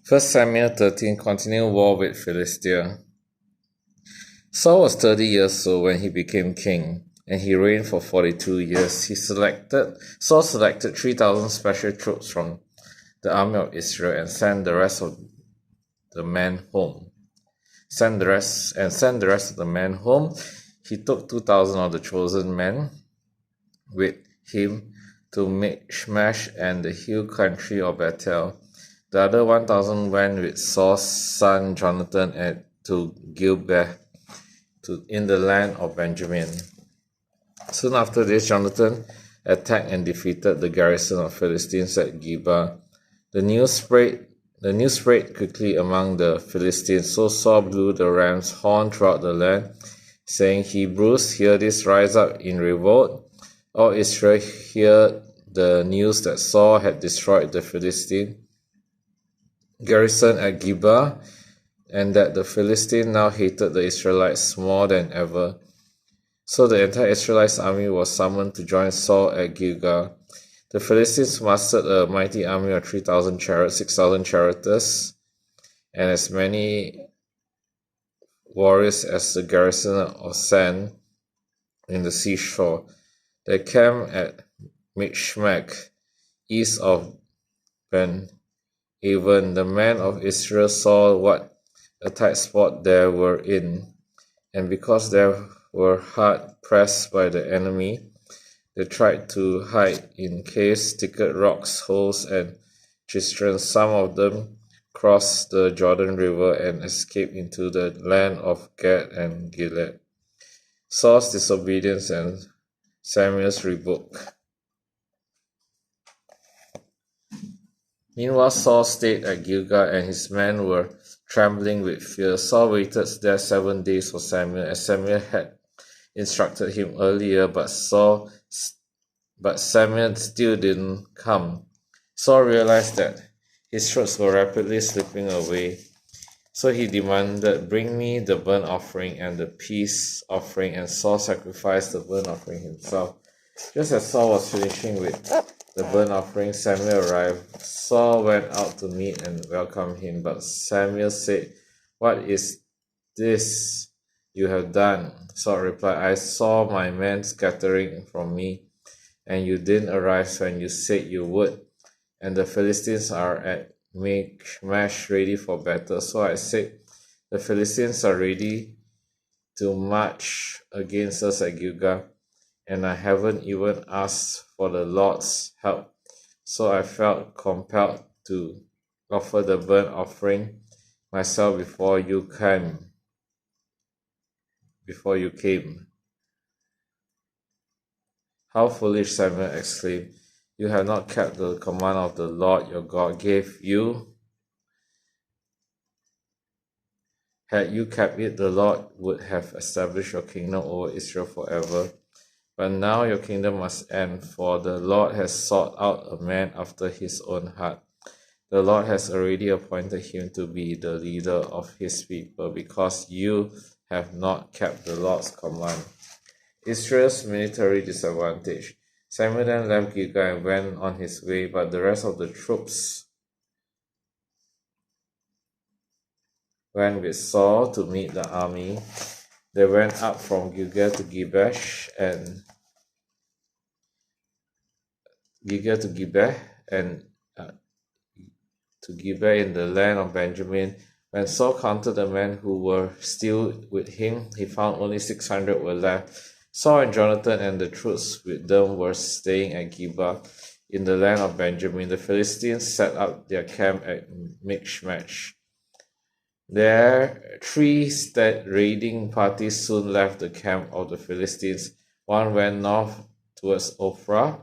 1 Samuel 13 continued war with Philistia. Saul was 30 years old when he became king, and he reigned for 42 years. Saul selected 3,000 special troops from the army of Israel and sent the rest of the men home. Sent the rest of the men home. He took 2,000 of the chosen men with him to Michmash and the hill country of Bethel. The other 1,000 went with Saul's son Jonathan to Gilbeh in the land of Benjamin. Soon after this, Jonathan attacked and defeated the garrison of Philistines at Geba. The news spread quickly among the Philistines, so Saul blew the ram's horn throughout the land, saying, "Hebrews, hear this, rise up in revolt." All Israel heard the news that Saul had destroyed the Philistine garrison at Geba, and that the Philistines now hated the Israelites more than ever. So the entire Israelite army was summoned to join Saul at Gilgal. The Philistines mustered a mighty army of 3,000 chariots, 6,000 charioteers, and as many warriors as the garrison of sand in the seashore. They camped at Michmash, east of Ben-Aven. The men of Israel saw what a tight spot they were in, and because they were hard pressed by the enemy, they tried to hide in caves, thicket, rocks, holes, and cisterns. Some of them crossed the Jordan River and escaped into the land of Gad and Gilead. Saul's disobedience and Samuel's rebuke. Meanwhile, Saul stayed at Gilgal, and his men were trembling with fear. Saul waited there 7 days for Samuel, as Samuel had instructed him earlier, but Samuel still didn't come. Saul realized that his troops were rapidly slipping away, so he demanded, "Bring me the burnt offering and the peace offering," and Saul sacrificed the burnt offering himself. Just as Saul was finishing with the burnt offering, Samuel arrived. Saul went out to meet and welcome him, but Samuel said, "What is this you have done?" Saul replied, "I saw my men scattering from me, and you didn't arrive when you said you would, and the Philistines are at Michmash ready for battle. So I said, the Philistines are ready to march against us at Gilgal, and I haven't even asked for the Lord's help. So I felt compelled to offer the burnt offering myself before you came. How foolish!" Samuel exclaimed. "You have not kept the command of the Lord your God gave you. Had you kept it, the Lord would have established your kingdom over Israel forever. But now your kingdom must end, for the Lord has sought out a man after his own heart. The Lord has already appointed him to be the leader of his people, because you have not kept the Lord's command." Israel's military disadvantage. Samuel then left Gilgal and went on his way, but the rest of the troops went with Saul to meet the army. They went up from Gilgal to Gibeh in the land of Benjamin. When Saul counted the men who were still with him, he found only 600 were left. Saul and Jonathan and the troops with them were staying at Geba in the land of Benjamin. The Philistines set up their camp at Michmash. There, 3 raiding parties soon left the camp of the Philistines. One went north towards Ophrah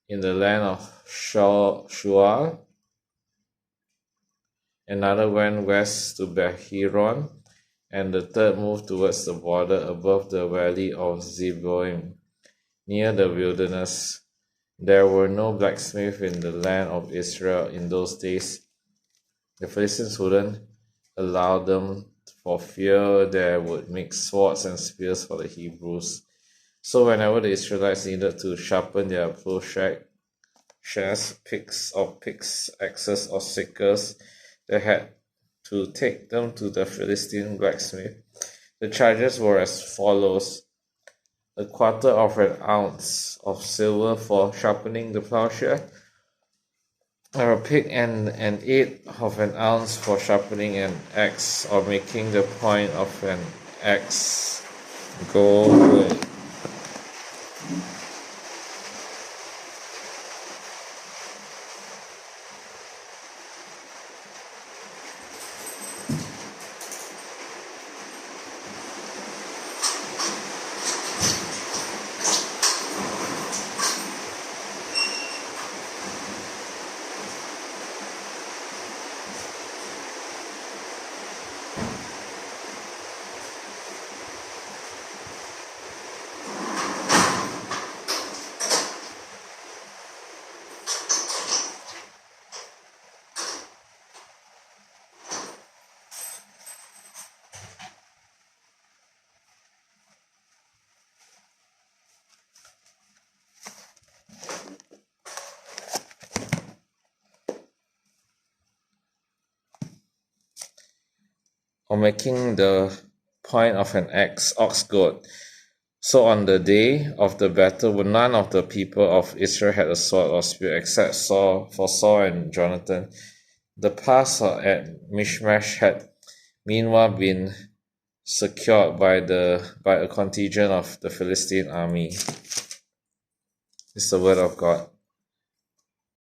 in the land of Shual. Another went west to Behiron, and the third moved towards the border above the valley of Zeboim, near the wilderness. There were no blacksmiths in the land of Israel in those days. The Philistines wouldn't allow them for fear they would make swords and spears for the Hebrews. So whenever the Israelites needed to sharpen their plowshares, picks, axes, or sickles, They had to take them to the Philistine blacksmith. The charges were as follows: a quarter of an ounce of silver for sharpening the plowshare, or a pig, and an eighth of an ounce for sharpening an axe, or making the point of an axe gold. Or making the point of an ox goad. So on the day of the battle, none of the people of Israel had a sword or spear except Saul and Jonathan. The pass at Michmash had meanwhile been secured by a contingent of the Philistine army. It's the word of God.